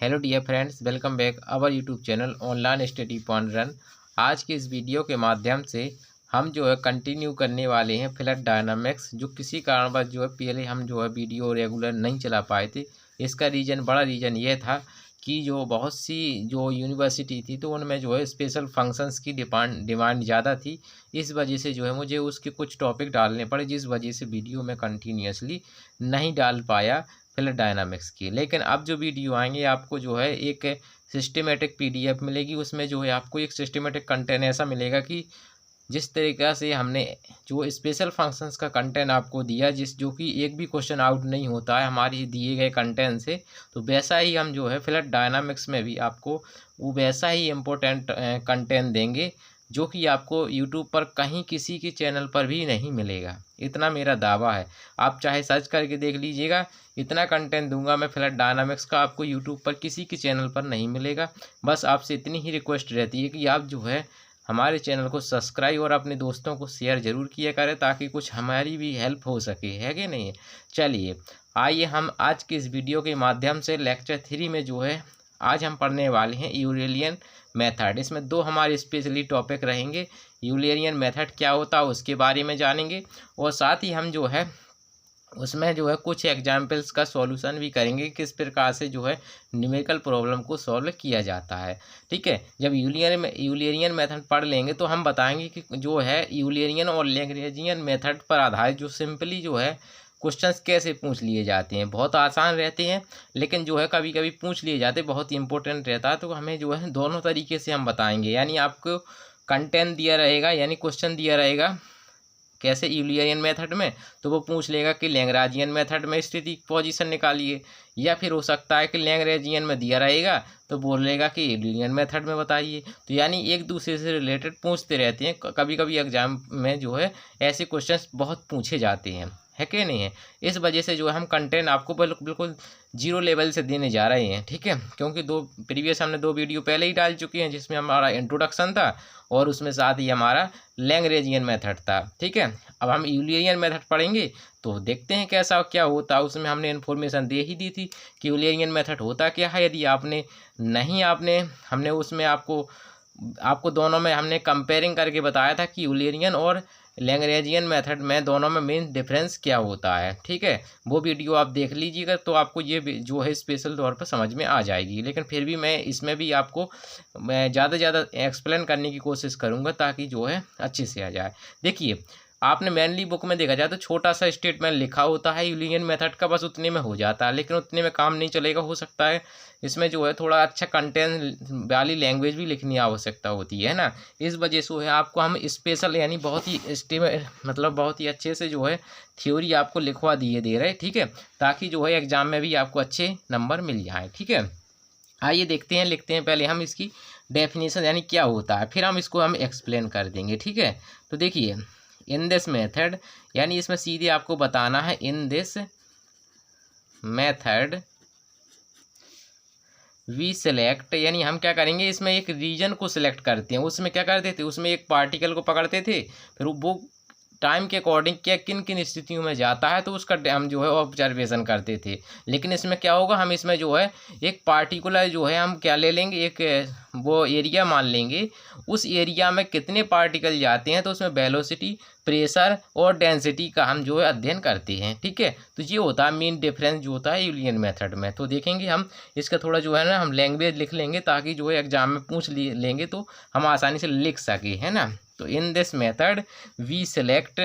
Hello dear friends, welcome back our YouTube channel online study point run. आज की इस video के माध्यम से हम जो है कंटिन्यू करने वाले हैं फ्लड डायनामिक्स, जो किसी कारणवश जो है पहले हम जो है वीडियो रेगुलर नहीं चला पाए थे। इसका बड़ा रीज़न ये था कि जो बहुत सी जो यूनिवर्सिटी थी तो उनमें जो है स्पेशल फंक्शंस की डिमांड ज़्यादा थी। इस वजह से जो है मुझे उसके कुछ टॉपिक डालने पड़े, जिस वजह से वीडियो में कंटिन्यूसली नहीं डाल पाया फ्लड डायनामिक्स की। लेकिन अब जो वीडियो आएंगे आपको जो है एक सिस्टमेटिक पीडीएफ मिलेगी। उसमें जो है आपको एक सिस्टमेटिक कंटेंट ऐसा मिलेगा कि जिस तरीक़ा से हमने जो स्पेशल फंक्शंस का कंटेंट आपको दिया, जो कि एक भी क्वेश्चन आउट नहीं होता है हमारे दिए गए कंटेंट से, तो वैसा ही हम जो है फ्लड डायनामिक्स में भी आपको वो वैसा ही इम्पोर्टेंट कंटेंट देंगे, जो कि आपको यूट्यूब पर कहीं किसी के चैनल पर भी नहीं मिलेगा। इतना मेरा दावा है। आप चाहे सर्च करके देख लीजिएगा, इतना कंटेंट दूंगा मैं फ्लड डायनामिक्स का, आपको यूट्यूब पर किसी के चैनल पर नहीं मिलेगा। बस आपसे इतनी ही रिक्वेस्ट रहती है कि आप जो है हमारे चैनल को सब्सक्राइब और अपने दोस्तों को शेयर ज़रूर किया करें, ताकि कुछ हमारी भी हेल्प हो सके, है कि नहीं। चलिए आइए हम आज की इस वीडियो के माध्यम से लेक्चर 3 में जो है आज हम पढ़ने वाले हैं यूलेरियन मेथड। इसमें दो हमारे स्पेशली टॉपिक रहेंगे। यूलेरियन मेथड क्या होता है उसके बारे में जानेंगे, और साथ ही हम जो है उसमें जो है कुछ एग्जाम्पल्स का सॉल्यूशन भी करेंगे, किस प्रकार से जो है न्यूमेरिकल प्रॉब्लम को सॉल्व किया जाता है। ठीक है, जब यूलेरियन मेथड पढ़ लेंगे तो हम बताएंगे कि जो है यूलेरियन और लैग्रेंजियन मेथड पर आधारित जो सिंपली जो है क्वेश्चंस कैसे पूछ लिए जाते हैं। बहुत आसान रहते हैं, लेकिन जो है कभी कभी पूछ लिए जाते हैं, बहुत ही इंपॉर्टेंट रहता है। तो हमें जो है दोनों तरीके से हम बताएंगे, यानी आपको कंटेंट दिया रहेगा, यानी क्वेश्चन दिया रहेगा कैसे यूलियन मेथड में, तो वो पूछ लेगा कि लैग्रेंजियन मेथड में स्थिति पोजीशन निकालिए, या फिर हो सकता है कि लैग्रेंजियन में दिया रहेगा तो बोलेगा कि यूलियन मेथड में बताइए। तो यानी एक दूसरे से रिलेटेड पूछते रहते हैं। कभी कभी एग्जाम में जो है ऐसे क्वेश्चंस बहुत पूछे जाते हैं, है कि नहीं है। इस वजह से जो है हम कंटेंट आपको बिल्कुल जीरो लेवल से देने जा रहे हैं। ठीक है, क्योंकि हमने दो वीडियो पहले ही डाल चुके हैं, जिसमें हमारा इंट्रोडक्शन था और उसमें साथ ही हमारा लैग्रेंजियन मेथड था। ठीक है, अब हम यूलेरियन मेथड पढ़ेंगे तो देखते हैं कैसा क्या होता है। उसमें हमने इन्फॉर्मेशन दे ही दी थी कि यूलेरियन मेथड होता क्या है। यदि हमने उसमें आपको दोनों में हमने कंपेयरिंग करके बताया था कि यूलेरियन और लैग्रेंजियन मेथड में दोनों में मेन डिफरेंस क्या होता है। ठीक है, वो वीडियो आप देख लीजिएगा तो आपको ये जो है स्पेशल तौर पर समझ में आ जाएगी। लेकिन फिर भी मैं इसमें भी आपको ज़्यादा से ज़्यादा एक्सप्लेन करने की कोशिश करूँगा, ताकि जो है अच्छे से आ जाए। देखिए, आपने मेनली बुक में देखा जाए तो छोटा सा स्टेटमेंट लिखा होता है यूलियन मेथड का, बस उतने में हो जाता है, लेकिन उतने में काम नहीं चलेगा। हो सकता है इसमें जो है थोड़ा अच्छा कंटेंट वाली लैंग्वेज भी लिखने की आवश्यकता होती है ना। इस वजह से है आपको हम स्पेशल यानी बहुत ही बहुत ही अच्छे से जो है थ्योरी आपको लिखवा दे रहे। ठीक है, ताकि जो है एग्जाम में भी आपको अच्छे नंबर मिल जाए। ठीक है, आइए लिखते हैं पहले हम इसकी डेफिनेशन, यानी क्या होता है, फिर हम एक्सप्लेन कर देंगे। ठीक है, तो देखिए, इन दिस मेथड, यानी इसमें सीधे आपको बताना है in this method we select, यानी हम क्या करेंगे, इसमें एक रीजन को सिलेक्ट करते हैं। उसमें क्या करते थे, उसमें एक पार्टिकल को पकड़ते थे, फिर वो टाइम के अकॉर्डिंग क्या किन किन स्थितियों में जाता है तो उसका हम जो है ऑब्जर्वेशन करते थे। लेकिन इसमें क्या होगा, हम इसमें जो है एक पार्टिकुलर जो है हम क्या ले लेंगे, एक वो एरिया मान लेंगे। उस एरिया में कितने पार्टिकल जाते हैं तो उसमें वेलोसिटी, प्रेशर और डेंसिटी का हम जो है अध्ययन करते हैं। ठीक है, तो ये होता है मेन डिफरेंस जो होता है यूलियन मेथड में। तो देखेंगे हम इसका थोड़ा जो है ना हम लैंग्वेज लिख लेंगे, ताकि जो है एग्जाम में पूछ लेंगे तो हम आसानी से लिख सके, है ना। तो in this method we select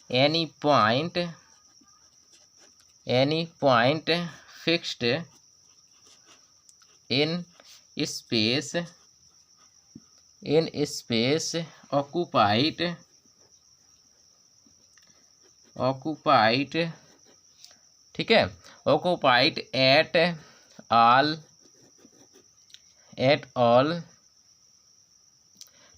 any point fixed in space occupied ठीक है, occupied at all।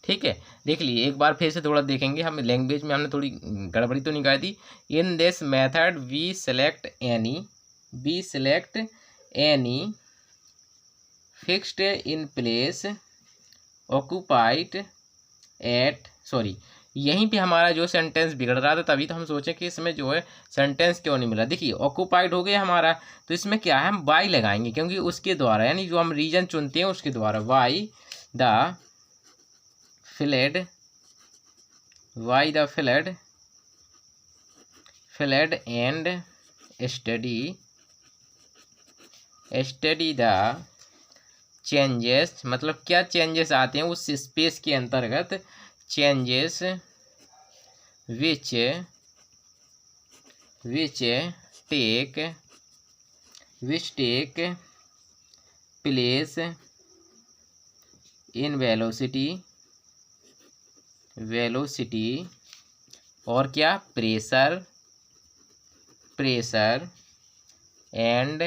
ठीक है, देख लिए एक बार फिर से थोड़ा देखेंगे हम लैंग्वेज में, हमने थोड़ी गड़बड़ी तो नहीं कर दी। In this method we select any fixed in place occupied यहीं पे हमारा जो सेंटेंस बिगड़ रहा था, तभी तो हम सोचे कि इसमें जो है सेंटेंस क्यों नहीं मिला। देखिए ऑक्यूपाइड हो गया हमारा, तो इसमें क्या है, हम बाई लगाएंगे, क्योंकि उसके द्वारा यानी जो हम रीजन चुनते हैं उसके द्वारा, why the fluid and study the changes, मतलब क्या चेंजेस आते हैं उस स्पेस के अंतर्गत, changes which take place in velocity और क्या, pressure and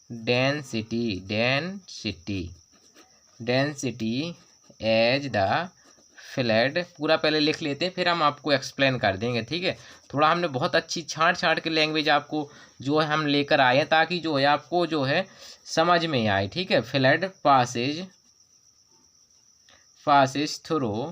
density as the fluid. पूरा पहले लिख लेते हैं, फिर हम आपको एक्सप्लेन कर देंगे, ठीक है। थोड़ा हमने बहुत अच्छी छांट के लैंग्वेज आपको जो है हम लेकर आए हैं, ताकि जो है आपको जो है समझ में आए, ठीक है। Fluid passes through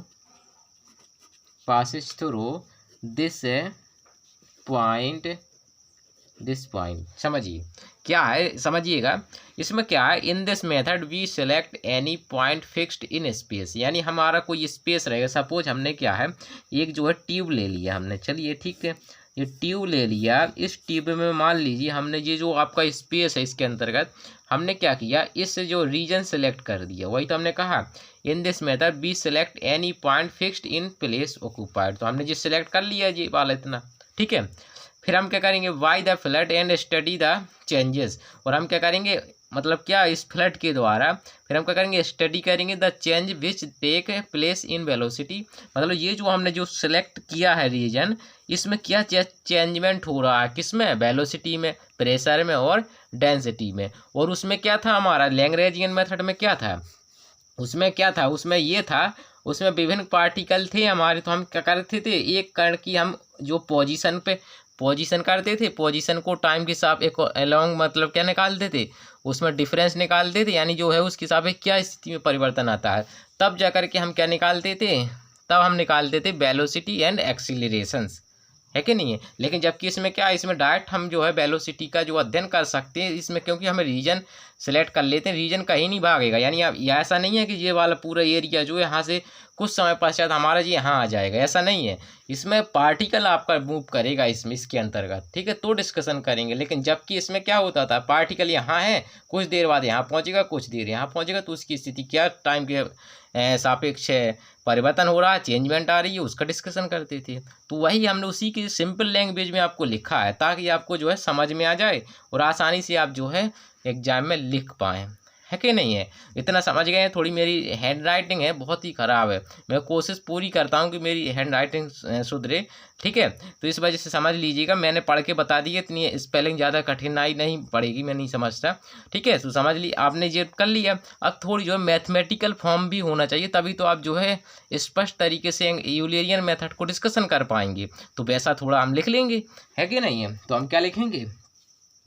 this point, समझिए क्या है, समझिएगा। इसमें क्या है, in this method we select any point fixed in space, यानी हमारा कोई स्पेस रहेगा। सपोज हमने क्या है, एक जो है ट्यूब ले लिया हमने, चलिए ठीक है, ये ट्यूब ले लिया। इस ट्यूब में मान लीजिए हमने ये जो आपका स्पेस है, इसके अंतर्गत हमने क्या किया, इस जो रीजन सेलेक्ट कर दिया। वही तो हमने कहा, in this method we select any point fixed in place occupied, तो हमने ये सिलेक्ट कर लिया ये वाला इतना, ठीक है। फिर हम क्या करेंगे, Y the fluid and study the changes, और हम क्या करेंगे, मतलब क्या, इस फ्लड के द्वारा फिर हम क्या करेंगे, स्टडी करेंगे the change which take place in velocity, मतलब ये जो हमने जो सिलेक्ट किया है रीजन, इसमें क्या चेंजमेंट हो रहा है, किसमें, वेलोसिटी में, प्रेशर में और डेंसिटी में। और उसमें क्या था हमारा लैग्रेंजियन मेथड में क्या था, उसमें क्या था, उसमें ये था, उसमें विभिन्न पार्टिकल थे हमारे, तो हम क्या करते थे, एक कण की हम जो पोजीशन करते थे, पोजीशन को टाइम के साथ एक अलोंग, मतलब क्या निकालते थे, उसमें डिफरेंस निकालते थे, यानी जो है उसके हिसाब से क्या स्थिति में परिवर्तन आता है, तब जा कर के हम क्या निकालते थे, तब हम निकालते थे वेलोसिटी एंड एक्सीलरेशंस, है कि नहीं है। लेकिन जबकि इसमें क्या है, इसमें डायरेक्ट हम जो है वेलोसिटी का जो अध्ययन कर सकते हैं, इसमें क्योंकि हमें रीजन सेलेक्ट कर लेते हैं, रीजन कहीं नहीं भागेगा, यानी अब ऐसा नहीं है कि ये वाला पूरा एरिया जो है यहाँ से कुछ समय पश्चात हमारा जी यहाँ आ जाएगा, ऐसा नहीं है। इसमें पार्टिकल आपका मूव करेगा इसमें, इसके अंतर्गत, ठीक है, तो डिस्कशन करेंगे। लेकिन जबकि इसमें क्या होता था, पार्टिकल यहाँ है, कुछ देर बाद यहाँ पहुँचेगा, कुछ देर यहाँ पहुँचेगा, तो उसकी स्थिति क्या, टाइम के सापेक्ष परिवर्तन हो रहा है, चेंजमेंट आ रही है, उसका डिस्कशन करते थे। तो वही हमने उसी की सिंपल लैंग्वेज में आपको लिखा है, ताकि आपको जो है समझ में आ जाए और आसानी से आप जो है एग्जाम में लिख पाएँ, है कि नहीं है। इतना समझ गए हैं। थोड़ी मेरी हैंड राइटिंग है बहुत ही ख़राब है, मैं कोशिश पूरी करता हूँ कि मेरी हैंड राइटिंग सुधरे, ठीक है। तो इस वजह से समझ लीजिएगा, मैंने पढ़ के बता दी, इतनी स्पेलिंग ज़्यादा कठिनाई नहीं पड़ेगी, मैं नहीं समझता, ठीक है। तो समझ ली आपने, ये कर लिया। अब थोड़ी जो है मैथमेटिकल फॉर्म भी होना चाहिए, तभी तो आप जो है स्पष्ट तरीके से यूलेरियन मेथड को डिस्कशन कर पाएंगे। तो वैसा थोड़ा हम लिख लेंगे, है कि नहीं है। तो हम क्या लिखेंगे,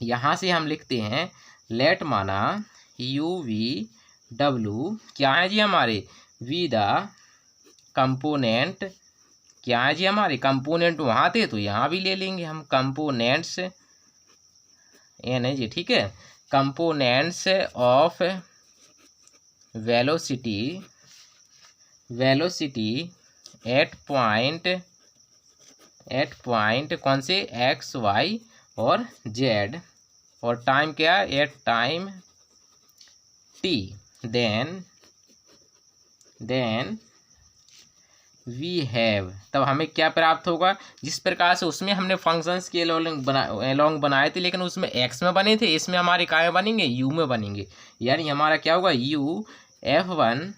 यहाँ से हम लिखते हैं लेट माना UV क्या है जी हमारे, वी द कंपोनेंट, क्या है जी हमारे कंपोनेंट, वहाँ थे तो यहाँ भी ले लेंगे हम कंपोनेंट्स, एन है जी, ठीक है, components of velocity at point कौन से, एक्स वाई और जेड, और टाइम क्या है, at time t, then we have, तब हमें क्या प्राप्त होगा, जिस प्रकार से उसमें हमने फंक्शंस के एलोंग बनाए थे, लेकिन उसमें एक्स में बने थे, इसमें हमारे क्या में बनेंगे, यू में बनेंगे। यानी हमारा क्या होगा, u F1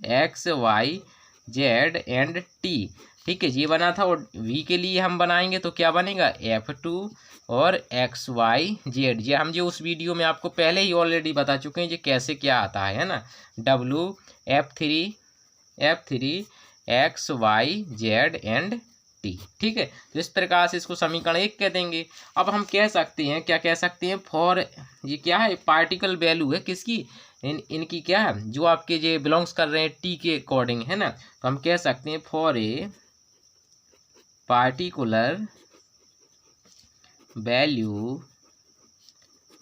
x y z and t, ठीक है, ये बना था। और वी के लिए हम बनाएंगे तो क्या बनेगा, F2 और एक्स वाई जेड, ये हम जो उस वीडियो में आपको पहले ही ऑलरेडी बता चुके हैं ये कैसे क्या आता है ना, W F3 x y z and t, ठीक है। तो इस प्रकार से इसको समीकरण 1 कह देंगे। अब हम कह सकते हैं, क्या कह सकते हैं, फॉर, ये क्या है, पार्टिकल वैल्यू है किसकी, इनकी क्या है, जो आपके जो बिलोंग्स कर रहे हैं टी के अकॉर्डिंग, है ना। तो हम कह सकते हैं for a particular value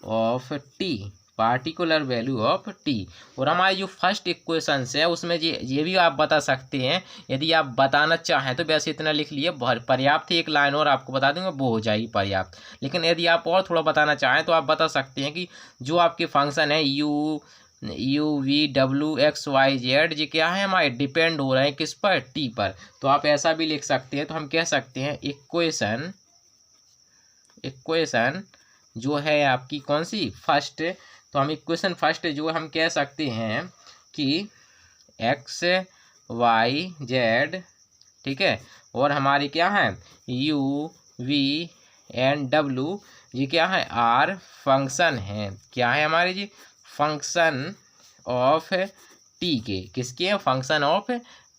of T, particular value of T. और हमारी जो फर्स्ट इक्वेशन है उसमें ये भी आप बता सकते हैं, यदि आप बताना चाहें तो वैसे इतना लिख लिए पर्याप्त है, एक लाइन और आपको बता दूंगा वो हो जाएगी पर्याप्त। लेकिन यदि आप और थोड़ा बताना चाहें तो आप बता सकते हैं कि जो आपके फंक्शन है यू वी डब्ल्यू एक्स वाई जेड, ये क्या है हमारे डिपेंड हो रहे हैं किस पर, टी पर। तो आप ऐसा भी लिख सकते हैं। तो हम कह सकते हैं इक्वेशन जो है आपकी कौन सी, फर्स्ट। तो हम इक्वेशन फर्स्ट जो हम कह सकते हैं कि एक्स वाई जेड, ठीक है, और हमारी क्या है यू वी एंड डब्ल्यू, ये क्या है आर फंक्शन है, क्या है हमारे जी फंक्शन ऑफ टी के, किसके हैं, फंक्शन ऑफ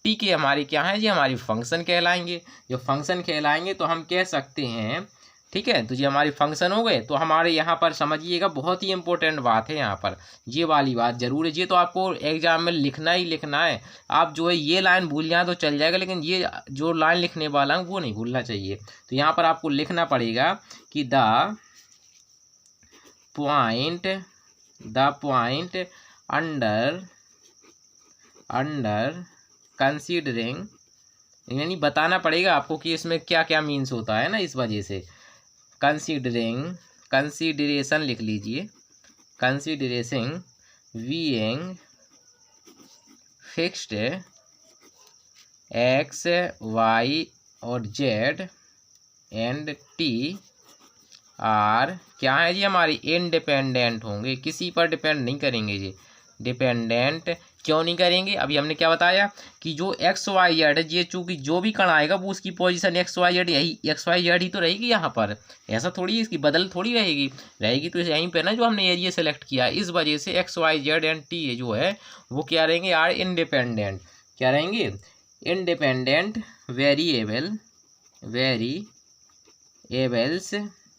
टी के हमारी क्या है जी, हमारी फंक्शन कहलाएंगे। जो फंक्शन कहलाएंगे तो हम कह सकते हैं, ठीक है, तो ये हमारे फंक्शन हो गए। तो हमारे यहाँ पर समझिएगा बहुत ही इंपॉर्टेंट बात है यहाँ पर, ये वाली बात जरूर है, ये तो आपको एग्जाम में लिखना ही लिखना है। आप जो है ये लाइन भूल जाए तो चल जाएगा, लेकिन ये जो लाइन लिखने वाला हूँ वो नहीं भूलना चाहिए। तो यहाँ पर आपको लिखना पड़ेगा कि द पॉइंट अंडर कंसीडरिंग, यानी बताना पड़ेगा आपको कि इसमें क्या क्या मीन्स होता है ना, इस वजह से कंसीडरेशन लिख लीजिए, consideration being fixed x y और जेड एंड टी आर क्या है जी, हमारी इंडिपेंडेंट होंगे, किसी पर डिपेंड नहीं करेंगे जी। डिपेंडेंट क्यों नहीं करेंगे, अभी हमने क्या बताया कि जो एक्स वाई जेड है, ये चूंकि जो भी कण आएगा वो उसकी पोजीशन एक्स वाई जेड ही तो रहेगी यहाँ पर, ऐसा थोड़ी इसकी बदल थोड़ी रहेगी तो यहीं पे ना जो हमने एरिया सेलेक्ट किया, इस वजह से x y z and t जो है वो क्या रहेंगे यार, इंडिपेंडेंट, क्या रहेंगे, इंडिपेंडेंट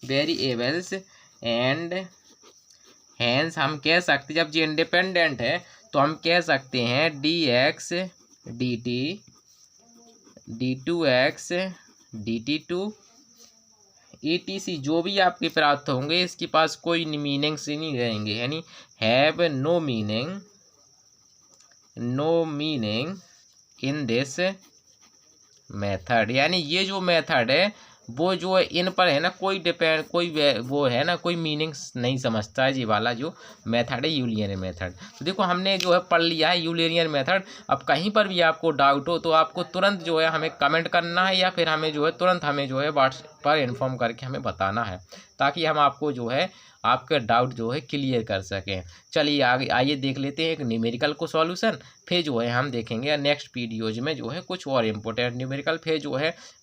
वेरिएबल्स एंड हैंस हम कह सकते हैं, जब ये इंडिपेंडेंट है तो हम कह सकते हैं d x d t d two x d t two ETC जो भी आपके प्राप्त होंगे इसके पास कोई मीनिंग से नहीं रहेंगे, यानी have no meaning in this method, यानी ये जो मेथड है वो जो है इन पर है ना कोई वो है ना कोई मीनिंग्स नहीं समझता है, ये वाला जो मेथड है यूलियन मेथड। तो देखो हमने जो है पढ़ लिया है यूलियन मेथड। अब कहीं पर भी आपको डाउट हो तो आपको तुरंत जो है हमें कमेंट करना है, या फिर हमें जो है तुरंत हमें जो है व्हाट्सएप पर इन्फॉर्म करके हमें बताना है, ताकि हम आपको जो है आपका डाउट जो है क्लियर कर सकें। चलिए आगे आइए देख लेते हैं एक न्यूमेरिकल को सॉल्यूशन, फिर जो है हम देखेंगे नेक्स्ट वीडियोज में जो है कुछ और इम्पोर्टेंट न्यूमेरिकल,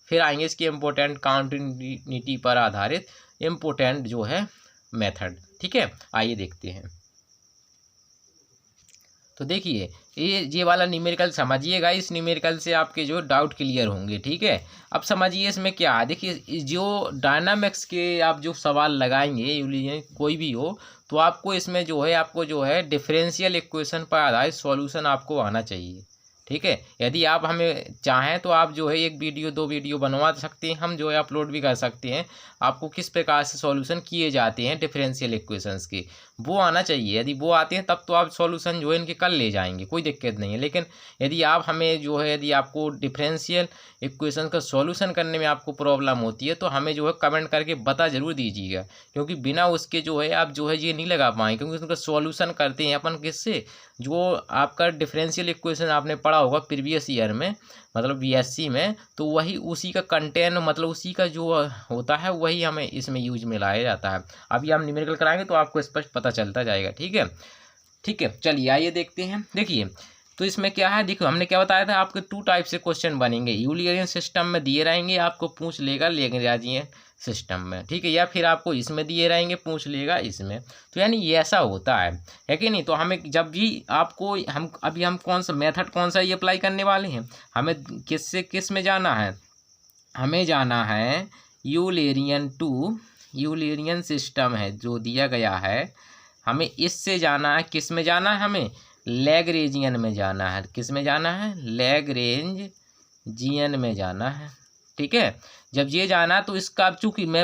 फिर आएंगे इसके इम्पोर्टेंट कंटिन्यूटी पर आधारित इम्पोर्टेंट जो है मेथड। ठीक है, आइए देखते हैं। तो देखिए ये वाला न्यूमेरिकल समझिएगा, इस न्यूमेरिकल से आपके जो डाउट क्लियर होंगे। ठीक है, अब समझिए इसमें क्या है। देखिए जो डायनामिक्स के आप जो सवाल लगाएंगे यूलियन कोई भी हो, तो आपको इसमें जो है डिफरेंशियल इक्वेशन पर आधारित सॉल्यूशन आपको आना चाहिए। ठीक है, यदि आप हमें चाहें तो आप जो है एक वीडियो 2 वीडियो बनवा सकते हैं, हम जो है अपलोड भी कर सकते हैं आपको किस प्रकार से सॉल्यूशन किए जाते हैं डिफरेंशियल इक्वेशंस के, वो आना चाहिए। यदि वो आते हैं तब तो आप सॉल्यूशन जो है इनके कर ले जाएंगे, कोई दिक्कत नहीं है। लेकिन यदि आप हमें जो है यदि आपको डिफरेंशियल इक्वेशन का सॉल्यूशन करने में आपको प्रॉब्लम होती है तो हमें जो है कमेंट करके बता ज़रूर दीजिएगा, क्योंकि बिना उसके जो है आप जो है ये नहीं लगा पाएंगे। क्योंकि उसका सॉल्यूशन करते हैं अपन किससे, जो आपका डिफरेंशियल इक्वेशन आपने पढ़ा होगा प्रीवियस ईयर में, मतलब बीएससी में, तो वही उसी का कंटेंट मतलब उसी का जो होता है वही हमें इसमें यूज में लाया जाता है। अभी हम न्यूमेरिकल कराएंगे तो आपको स्पष्ट पता चलता जाएगा। ठीक है, चलिए आइए देखते हैं। देखिए तो इसमें क्या है, देखो हमने क्या बताया था, आपके 2 टाइप से क्वेश्चन बनेंगे। यूलियन सिस्टम में दिए रहेंगे, आपको पूछ लेगा लेग्रांजियन सिस्टम में, ठीक है, या फिर आपको इसमें दिए रहेंगे पूछ लेगा इसमें। तो यानी ये ऐसा होता है कि नहीं। तो हमें जब भी आपको हम कौन सा मेथड कौन सा ये अप्लाई करने वाले हैं, हमें किस में जाना है, हमें जाना है यूलेरियन सिस्टम है जो दिया गया है हमें इससे जाना है, किस में जाना है, हमें लैग्रेंजियन में जाना है। किस में जाना है, लैग्रेंजियन में जाना है। ठीक है, जब ये जाना तो इसका, चूंकि मैं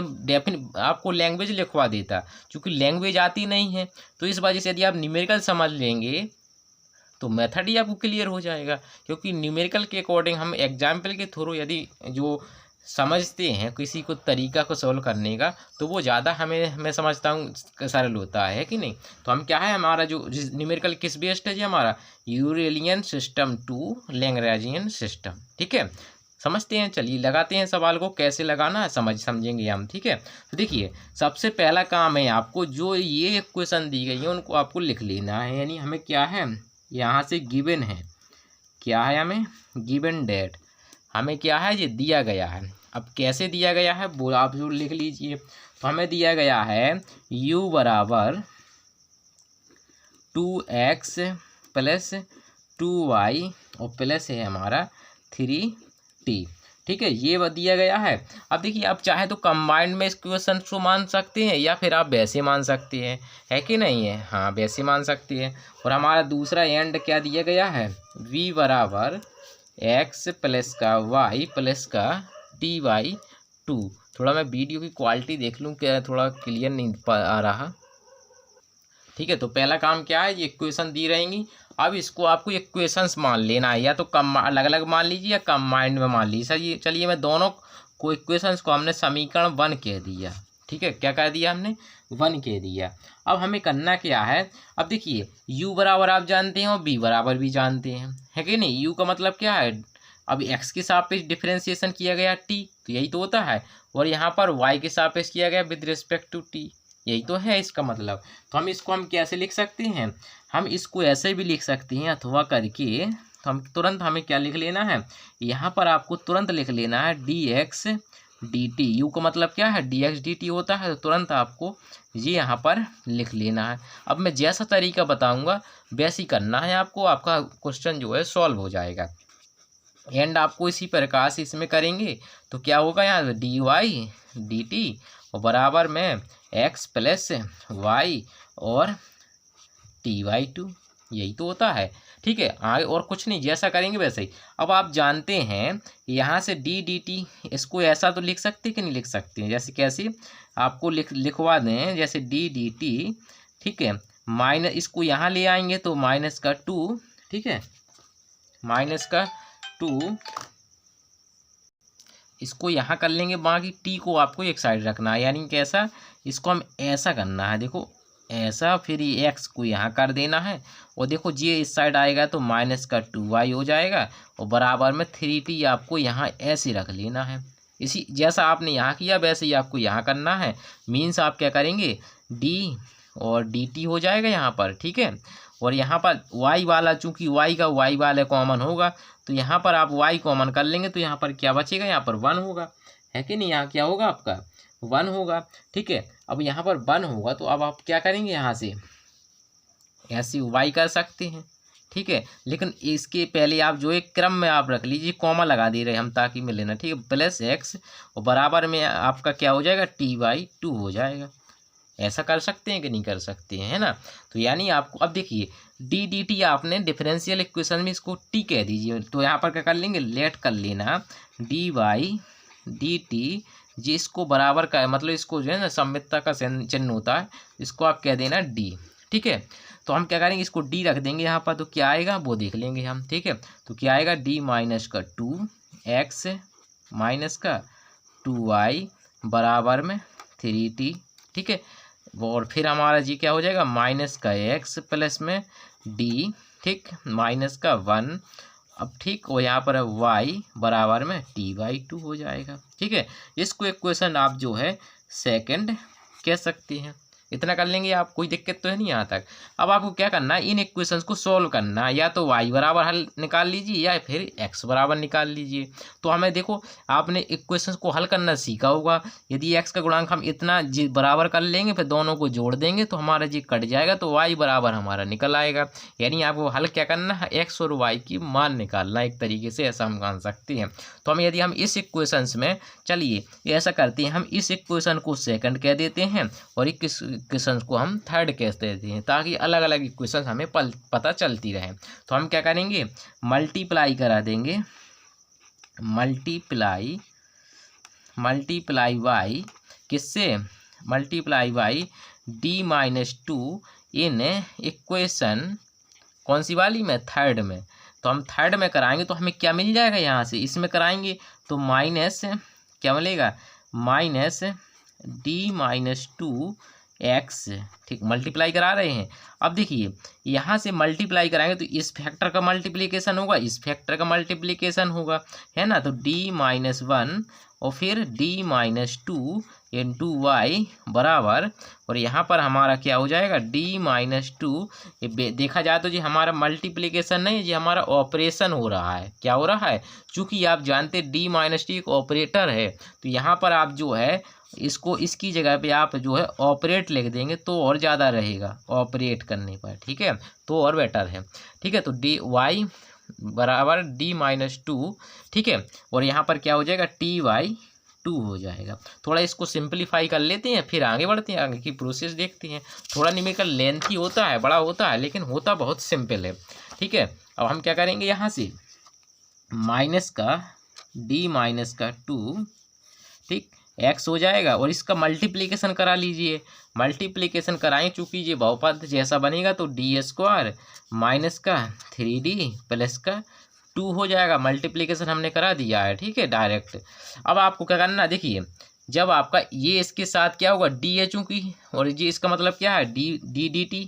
आपको लैंग्वेज लिखवा देता, चूंकि लैंग्वेज आती नहीं है तो इस वजह से यदि आप न्यूमेरिकल समझ लेंगे तो मेथड ही आपको क्लियर हो जाएगा। क्योंकि न्यूमेरिकल के अकॉर्डिंग हम एग्जाम्पल के थ्रू यदि जो समझते हैं किसी को तरीका को सॉल्व करने का, तो वो ज़्यादा मैं समझता हूँ सरल होता है कि नहीं। तो हम क्या है, हमारा जो न्यूमेरिकल किस बेस्ड है जी, हमारा यूरेलियन सिस्टम टू लैग्रेंजियन सिस्टम। ठीक है, समझते हैं, चलिए लगाते हैं सवाल को, कैसे लगाना है समझेंगे हम। ठीक है, तो देखिए सबसे पहला काम है आपको, जो ये इक्वेशन दी गई है उनको आपको लिख लेना है। यानी हमें क्या है, यहाँ से गिवन है, क्या है हमें गिवन डेट, हमें क्या है ये दिया गया है। अब कैसे दिया गया है वो आप जो लिख लीजिए। तो हमें दिया गया है u बराबर 2x प्लस 2y और प्लस है हमारा 3t। ठीक है, ये दिया गया है। अब देखिए आप चाहे तो कंबाइंड में इस क्वेश्चन को मान सकते हैं या फिर आप वैसे मान सकते हैं, है कि नहीं है, हाँ वैसे मान सकते हैं। और हमारा दूसरा एंड क्या दिया गया है, v बराबर x प्लस का y प्लस का dy/2। थोड़ा मैं वीडियो की क्वालिटी देख लूँ, क्या थोड़ा क्लियर नहीं आ रहा। ठीक है, तो पहला काम क्या है, ये इक्वेशन दी रहेंगी। अब इसको आपको इक्वेशंस मान लेना है, या तो कम अलग अलग मान लीजिए या कंबाइंड में मान लीजिए। सर ये चलिए मैं दोनों को इक्वेशंस को हमने समीकरण 1 कह दिया। ठीक है, क्या कह दिया हमने, 1 कह दिया। अब हमें करना क्या है, अब देखिए u बराबर आप जानते हैं और b बराबर भी जानते हैं, है कि नहीं। u का मतलब क्या है, अब x के सापेक्ष डिफरेंशिएशन किया गया t, तो यही तो होता है। और यहाँ पर y के सापेक्ष किया गया विद रिस्पेक्ट टू t, यही तो है इसका मतलब। तो हम इसको हम कैसे लिख सकते हैं, हम इसको ऐसे भी लिख सकते हैं अथवा करके। तो हम तुरंत हमें क्या लिख लेना है, यहाँ पर आपको तुरंत लिख लेना है dx dt। u का मतलब क्या है, dx dt होता है, तो तुरंत आपको ये यहाँ पर लिख लेना है। अब मैं जैसा तरीका बताऊँगा वैसे ही करना है आपको, आपका क्वेश्चन जो है सॉल्व हो जाएगा। एंड आपको इसी प्रकार से इसमें करेंगे तो क्या होगा, यहाँ dy dt और बराबर में x प्लस y और t/2, यही तो होता है। ठीक है, आगे और कुछ नहीं, जैसा करेंगे वैसे ही। अब आप जानते हैं यहाँ से d dt, इसको ऐसा तो लिख सकते कि नहीं लिख सकते हैं, जैसे कैसे आपको लिखवा दें, जैसे d dt। ठीक है, माइनस इसको यहाँ ले आएंगे तो माइनस का 2, ठीक है, माइनस का 2 इसको यहाँ कर लेंगे, बाकी टी को आपको एक साइड रखना है। यानी कैसा, इसको हम ऐसा करना है, देखो ऐसा, फिर ये एक्स को यहाँ कर देना है और देखो ये इस साइड आएगा तो माइनस का 2y हो जाएगा और बराबर में 3t आपको यहाँ ऐसे रख लेना है। इसी जैसा आपने यहाँ किया वैसे ही आपको यहाँ करना है। मीन्स आप क्या करेंगे, d और dt हो जाएगा यहाँ पर। ठीक है, और यहाँ पर y वाला, चूंकि y का y वाला कॉमन होगा तो यहाँ पर आप y कॉमन कर लेंगे तो यहाँ पर क्या बचेगा, यहाँ पर 1 होगा, है कि नहीं, यहाँ क्या होगा आपका 1 होगा। ठीक है, अब यहाँ पर 1 होगा तो अब आप क्या करेंगे, यहाँ से ऐसे y कर सकते हैं। ठीक है, लेकिन इसके पहले आप जो एक क्रम में आप रख लीजिए, कॉमा लगा दे रहे हम ताकि मिले ना। ठीक है, प्लस x और बराबर में आपका क्या हो जाएगा, t/2 हो जाएगा। ऐसा कर सकते हैं कि नहीं कर सकते हैं, है ना। तो यानी आपको अब देखिए d dt आपने डिफरेंशियल इक्वेशन में इसको t कह दीजिए, तो यहाँ पर क्या कर लेंगे, लेट कर लेना dy dt, जिसको बराबर का है, मतलब इसको जो है ना सममितता का चिन्ह होता है, इसको आप कह देना d। ठीक है, तो हम क्या करेंगे, इसको d रख देंगे यहाँ पर, तो क्या आएगा वो देख लेंगे हम। ठीक है, तो क्या आएगा, d माइनस का 2x माइनस का 2y बराबर में 3t। ठीक है, और फिर हमारा जी क्या हो जाएगा, माइनस का x प्लस में d, ठीक, माइनस का 1। अब ठीक, और यहाँ पर y बराबर में t/2 हो जाएगा। ठीक है, इसको इक्वेशन आप जो है सेकंड कह सकते हैं। इतना कर लेंगे आप, कोई दिक्कत तो है नहीं यहाँ तक। अब आपको क्या करना है, इन इक्वेशंस को सॉल्व करना है, या तो y बराबर हल निकाल लीजिए या फिर x बराबर निकाल लीजिए। तो हमें देखो आपने इक्वेशंस को हल करना सीखा होगा। यदि x का गुणांक हम इतना बराबर कर लेंगे, फिर दोनों को जोड़ देंगे तो हमारा जी कट जाएगा, तो y बराबर हमारा निकल आएगा। यानी आपको हल क्या करना है, x और y की मान निकालना, एक तरीके से ऐसा हम मान सकते हैं। तो हम यदि हम इस इक्वेशंस में, चलिए ऐसा करते हैं, हम इस इक्वेशन को सेकंड कह देते हैं और इक्वेशंस को हम थर्ड केस देते हैं, ताकि अलग अलग इक्वेशंस हमें पता चलती रहे। तो हम क्या करेंगे, मल्टीप्लाई करा देंगे, मल्टीप्लाई वाई किससे, मल्टीप्लाई वाई d-2 इन इक्वेशन कौन सी वाली में, थर्ड में। तो हम थर्ड में कराएंगे तो हमें क्या मिल जाएगा, यहाँ से इसमें कराएंगे तो माइनस क्या मिलेगा, माइनस d-2 x, ठीक, मल्टीप्लाई करा रहे हैं। अब देखिए यहाँ से मल्टीप्लाई कराएंगे तो इस फैक्टर का मल्टीप्लिकेशन होगा, इस फैक्टर का मल्टीप्लिकेशन होगा, है ना। तो d-1 और फिर d-2 इंटू वाई बराबर, और यहाँ पर हमारा क्या हो जाएगा, d-2, ये देखा जाए तो जी हमारा मल्टीप्लिकेशन नहीं, ये हमारा ऑपरेशन हो रहा है। क्या हो रहा है, चूँकि आप जानते d-2 एक ऑपरेटर है, तो यहाँ पर आप जो है इसको इसकी जगह पे आप जो है ऑपरेट लिख देंगे तो और ज़्यादा रहेगा, ऑपरेट करने पर, ठीक है, तो और बेटर है, ठीक है। तो dy बराबर d-2, ठीक है, और यहाँ पर क्या हो जाएगा, ty2 हो जाएगा। थोड़ा इसको सिंपलीफाई कर लेते हैं, फिर आगे बढ़ते हैं, आगे की प्रोसेस देखते हैं। थोड़ा न्यूमेरिकल लेंथी होता है, बड़ा होता है, लेकिन होता बहुत सिंपल है, ठीक है। अब हम क्या करेंगे, यहाँ से माइनस का d-2, ठीक, x हो जाएगा, और इसका मल्टीप्लिकेशन करा लीजिए, मल्टीप्लिकेशन कराएं, चूँकि ये बहुपद जैसा बनेगा तो d² माइनस का 3d प्लस का 2 हो जाएगा। मल्टीप्लिकेशन हमने करा दिया है, ठीक है, डायरेक्ट। अब आपको क्या करना, देखिए जब आपका ये इसके साथ क्या होगा, d है चूँकि, और ये इसका मतलब क्या है, dt,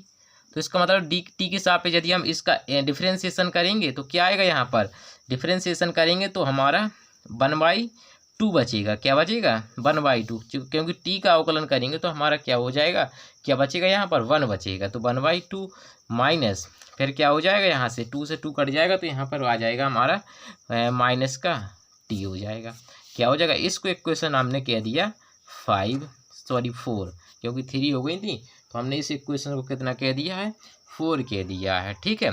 तो इसका मतलब dt के सापेक्ष यदि हम इसका डिफ्रेंशिएशन करेंगे तो क्या आएगा, यहाँ पर डिफ्रेंशिएशन करेंगे तो हमारा 1/2 बचेगा। क्या बचेगा, 1/2, क्योंकि t का अवकलन करेंगे तो हमारा क्या हो जाएगा, क्या बचेगा, यहाँ पर 1 बचेगा। तो 1/2 माइनस, फिर क्या हो जाएगा, यहाँ से 2 से 2 कट जाएगा तो यहाँ पर आ जाएगा हमारा माइनस का t हो जाएगा। क्या हो जाएगा, इसको इक्वेशन हमने कह दिया 4, क्योंकि 3 हो गई थी तो हमने इस इक्वेशन को कितना कह दिया है, 4 कह दिया है, ठीक है।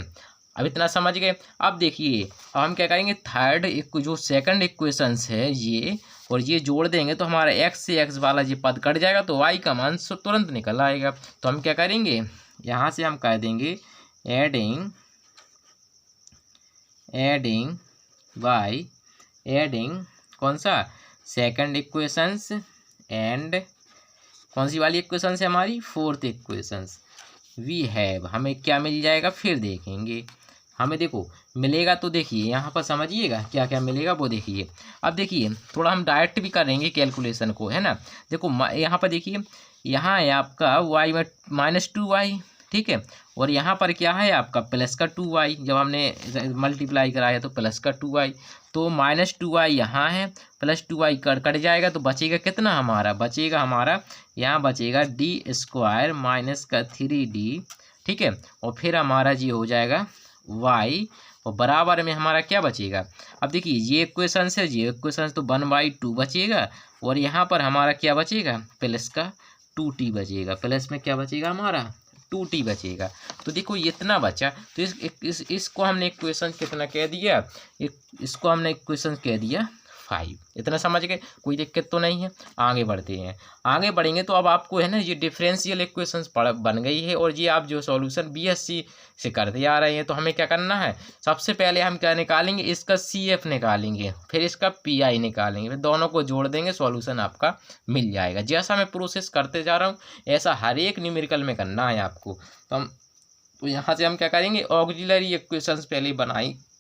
अब इतना समझ गए। अब देखिए अब हम क्या करेंगे, थर्ड जो सेकंड इक्वेशंस है ये, और ये जोड़ देंगे तो हमारा x से x वाला ये पद कट जाएगा तो y का मान तुरंत निकल आएगा। तो हम क्या करेंगे, यहाँ से हम कह देंगे एडिंग कौन सा, सेकंड इक्वेशंस एंड कौन सी वाली इक्वेशंस है हमारी, फोर्थ इक्वेशंस वी हैव, हमें क्या मिल जाएगा, फिर देखेंगे हमें, देखो मिलेगा तो देखिए यहाँ पर समझिएगा क्या क्या मिलेगा वो देखिए। अब देखिए थोड़ा हम डायरेक्ट भी करेंगे कैलकुलेशन को, है ना। देखो यहाँ पर देखिए, यहाँ है आपका y में -2y, ठीक है, और यहाँ पर क्या है आपका प्लस का 2y, जब हमने मल्टीप्लाई कराया तो प्लस का 2y, तो -2y यहाँ है, प्लस 2y कट जाएगा तो बचेगा कितना हमारा, बचेगा हमारा यहाँ बचेगा d² माइनस का 3d, ठीक है, और फिर हमारा ये हो जाएगा y, और बराबर में हमारा क्या बचेगा। अब देखिए ये इक्वेशन है, ये इक्वेशन तो 1/2 बचेगा, और यहाँ पर हमारा क्या बचेगा, प्लस का 2t बचेगा, प्लस में क्या बचेगा हमारा 2t बचेगा। तो देखो ये इतना बचा, तो इसको हमने इक्वेशन कितना कह दिया, इसको हमने इक्वेशन कह दिया 5। इतना समझ गए, कोई दिक्कत तो नहीं है। आगे बढ़ते हैं, आगे बढ़ेंगे तो अब आपको है ना ये डिफरेंशियल इक्वेशंस बन गई है, और ये आप जो सॉल्यूशन बीएससी से करते आ रहे हैं। तो हमें क्या करना है, सबसे पहले हम क्या निकालेंगे, इसका CF निकालेंगे, फिर इसका PI निकालेंगे, फिर दोनों को जोड़ देंगे, सॉल्यूशन आपका मिल जाएगा। जैसा मैं प्रोसेस करते जा रहा हूँ ऐसा हर एक न्यूमेरिकल में करना है आपको। तो यहाँ से हम क्या करेंगे, ऑक्सिलरी इक्वेशंस पहले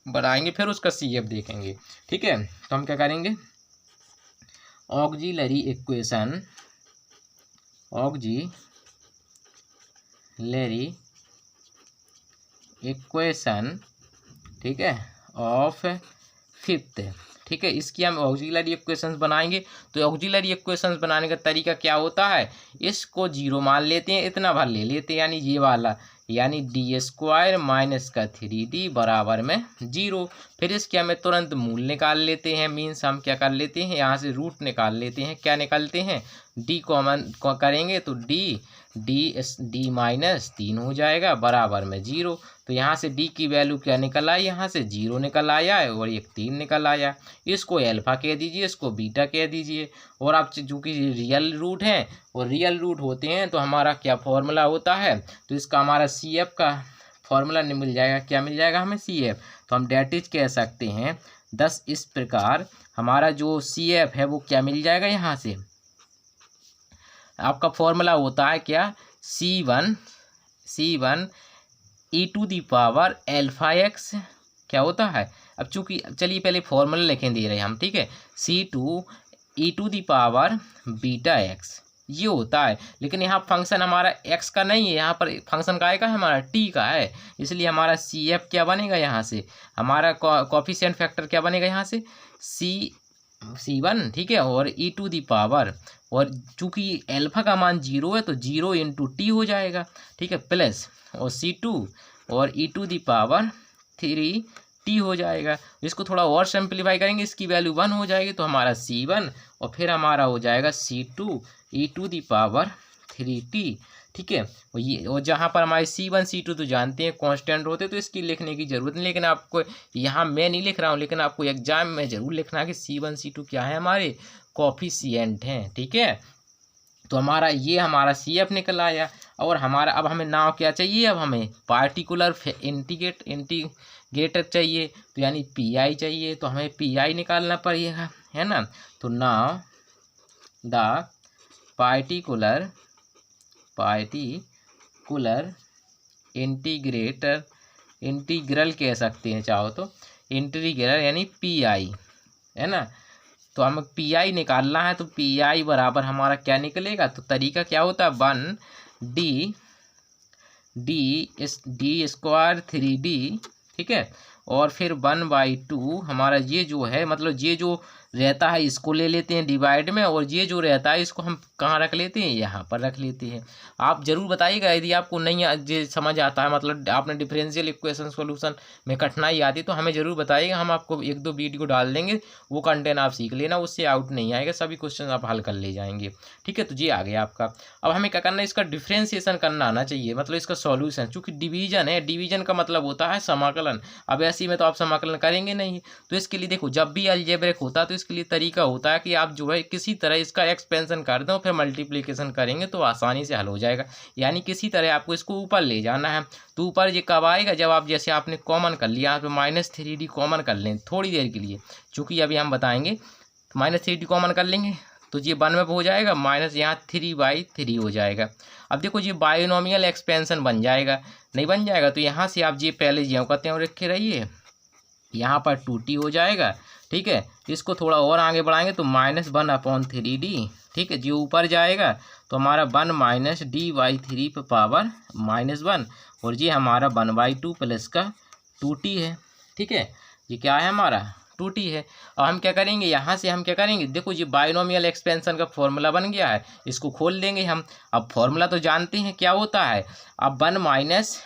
बनाएंगे, फिर उसका CF देखेंगे, ठीक है। तो हम क्या करेंगे, ऑक्सिलरी इक्वेशन, ठीक है, ऑफ फिफ्थ, ठीक है, इसकी हम ऑक्सिलरी इक्वेशंस बनाएंगे। तो ऑक्सिलरी इक्वेशंस बनाने का तरीका क्या होता है, इसको 0 मान लेते हैं, इतना भर ले लेते हैं, यानी ये वाला, यानी d² माइनस का 3d बराबर में 0। फिर इसके हमें तुरंत मूल निकाल लेते हैं, मीन्स हम क्या कर लेते हैं, यहाँ से रूट निकाल लेते हैं। क्या निकालते हैं, डी कॉमन करेंगे तो डी माइनस 3 हो जाएगा बराबर में 0। तो यहाँ से डी की वैल्यू क्या निकल आई, यहाँ से 0 निकल आया है और एक 3 निकल आया। इसको अल्फा कह दीजिए, इसको बीटा कह दीजिए। और आप चूँकि रियल रूट हैं और रियल रूट होते हैं तो हमारा क्या फॉर्मूला होता है, तो इसका हमारा सी एफ का फॉर्मूला मिल जाएगा। क्या मिल जाएगा हमें, सी एफ। तो हम डेट इज कह सकते हैं 10 इस प्रकार हमारा जो सी एफ है वो क्या मिल जाएगा, यहाँ से आपका फॉर्मूला होता है क्या, C1 e to the power alpha x क्या होता है। अब चूंकि चलिए पहले फॉर्मूला लिखें दे रहे हैं हम, ठीक है। C2 e to the power beta x ये होता है। लेकिन यहाँ फंक्शन हमारा एक्स का नहीं है, यहाँ पर फंक्शन का है हमारा टी का है। इसलिए हमारा सी एफ क्या बनेगा, यहाँ से हमारा कोफिशिएंट फैक्टर क्या बनेगा, यहाँ से C1, ठीक है। और e टू दी पावर, और चूंकि अल्फा का मान 0 है तो 0 इंटू टी हो जाएगा, ठीक है, प्लस और C2 और e to the power 3t हो जाएगा। इसको थोड़ा और सिंप्लीफाई करेंगे, इसकी वैल्यू 1 हो जाएगी तो हमारा C1 और फिर हमारा हो जाएगा C2 e to the power 3t, ठीक है। और ये और जहाँ पर हमारे C1 C2 तो जानते हैं कांस्टेंट होते तो इसकी लिखने की ज़रूरत नहीं। लेकिन आपको यहाँ मैं नहीं लिख रहा हूँ, लेकिन आपको एग्जाम में ज़रूर लिखना है कि C1 C2 क्या है, हमारे कोफिशिएंट हैं, ठीक है। तो हमारा ये हमारा सी एफ निकल आया। और हमारा अब हमें नाव क्या चाहिए, अब हमें पार्टिकुलर इंटीग्रेटर चाहिए, तो यानी पी आई चाहिए। तो हमें पी आई निकालना पड़ेगा, है ना। तो नाव द पार्टिकुलर इंटीग्रल कह सकते हैं चाहो तो, इंटीग्रल यानी पी आई, है ना। तो हमें पी आई निकालना है, तो पी आई बराबर हमारा क्या निकलेगा, तो तरीका क्या होता है, 1 डी स्क्वायर 3d, ठीक है। और फिर 1/2 हमारा ये जो है, मतलब ये जो रहता है इसको ले लेते हैं डिवाइड में, और ये जो रहता है इसको हम कहाँ रख लेते हैं, यहाँ पर रख लेते हैं। आप ज़रूर बताइएगा यदि आपको नहीं ये समझ आता है, मतलब आपने डिफरेंशियल इक्वेशन सॉल्यूशन में कठिनाई आती तो हमें ज़रूर बताइएगा। हम आपको 1-2 वीडियो डाल देंगे, वो कंटेंट आप सीख लेना, उससे आउट नहीं आएगा, सभी क्वेश्चन आप हल कर ले जाएंगे, ठीक है। तो ये आ गया आपका। अब हमें क्या करना है, इसका डिफ्रेंसिएशन करना आना चाहिए, मतलब इसका सॉल्यूशन। चूँकि डिवीजन है, डिवीजन का मतलब होता है समाकलन। अब ऐसे में तो आप समाकलन करेंगे नहीं, तो इसके लिए देखो जब भी अलजेब्रिक होता है तो इसके लिए तरीका होता है कि आप जो है किसी तरह इसका एक्सपेंशन कर दें, फिर मल्टीप्लिकेशन करेंगे तो आसानी से हल हो जाएगा। यानी किसी तरह आपको इसको ऊपर ले जाना है। तो ऊपर ये कब आएगा, जब आप जैसे आपने कॉमन कर लिया, यहाँ पे -3d कॉमन कर लें थोड़ी देर के लिए, चूँकि अभी हम बताएंगे। तो -3d कॉमन कर लेंगे तो ये 1 में हो जाएगा, माइनस यहाँ 3/3 हो जाएगा। अब देखो ये बायोनोमियल एक्सपेंशन बन जाएगा, नहीं बन जाएगा। तो यहाँ से आप ये पहले ज्यों कहते हैं रखे रहिए, यहाँ पर 2t हो जाएगा, ठीक है। इसको थोड़ा और आगे बढ़ाएंगे तो -1/3d, ठीक है। जो ऊपर जाएगा तो हमारा 1 - d/3 पे पावर -1, और ये हमारा 1/2 प्लस का 2t है, ठीक है। ये क्या है हमारा 2t है। अब हम क्या करेंगे, यहाँ से हम क्या करेंगे, देखो ये बायोनोमियल एक्सपेंशन का फॉर्मूला बन गया है, इसको खोल देंगे हम। अब फॉर्मूला तो जानते हैं क्या होता है। अब 1 माइनस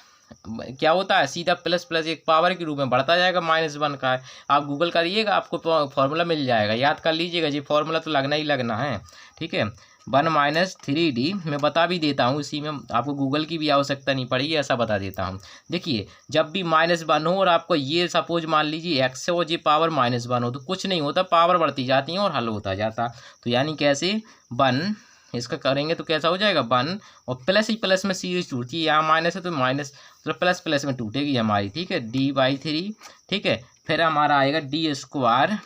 क्या होता है, सीधा प्लस प्लस एक पावर के रूप में बढ़ता जाएगा, -1 का है। आप गूगल करिएगा, आपको फॉर्मूला मिल जाएगा, याद कर लीजिएगा। ये फॉर्मूला तो लगना ही लगना है, ठीक है। 1 - 3d मैं बता भी देता हूँ, इसी में आपको गूगल की भी आवश्यकता नहीं पड़ेगी, ऐसा बता देता हूँ। देखिए जब भी -1 हो और आपको ये सपोज मान लीजिए x हो, ये पावर -1 हो, तो कुछ नहीं होता, पावर बढ़ती जाती है और हल होता जाता। तो यानी कैसे 1 इसका करेंगे तो कैसा हो जाएगा 1, और प्लस ही प्लस में सीरीज टूटती है, यहाँ माइनस है तो माइनस, तो प्लस प्लस में टूटेगी हमारी, ठीक है, d/3, ठीक है। फिर हमारा आएगा d स्क्वायर,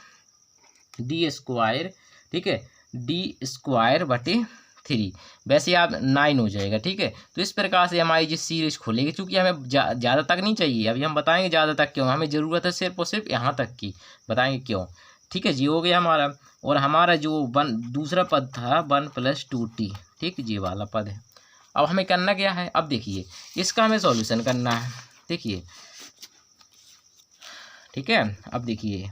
ठीक है, d²/3, वैसे आप 9 हो जाएगा, ठीक है। तो इस प्रकार से हमारी जो सीरीज खुलेगी, चूँकि हमें ज़्यादा तक नहीं चाहिए, अभी हम बताएंगे ज़्यादा तक क्यों, हमें ज़रूरत है सिर्फ और सिर्फ यहाँ तक की, बताएंगे क्यों, ठीक है जी। हो गया हमारा। और हमारा जो दूसरा पद था 1 + 2t, ठीक, ये वाला पद है। अब हमें करना क्या है, अब देखिए इसका हमें सॉल्यूशन करना है, देखिए, ठीक है। अब देखिए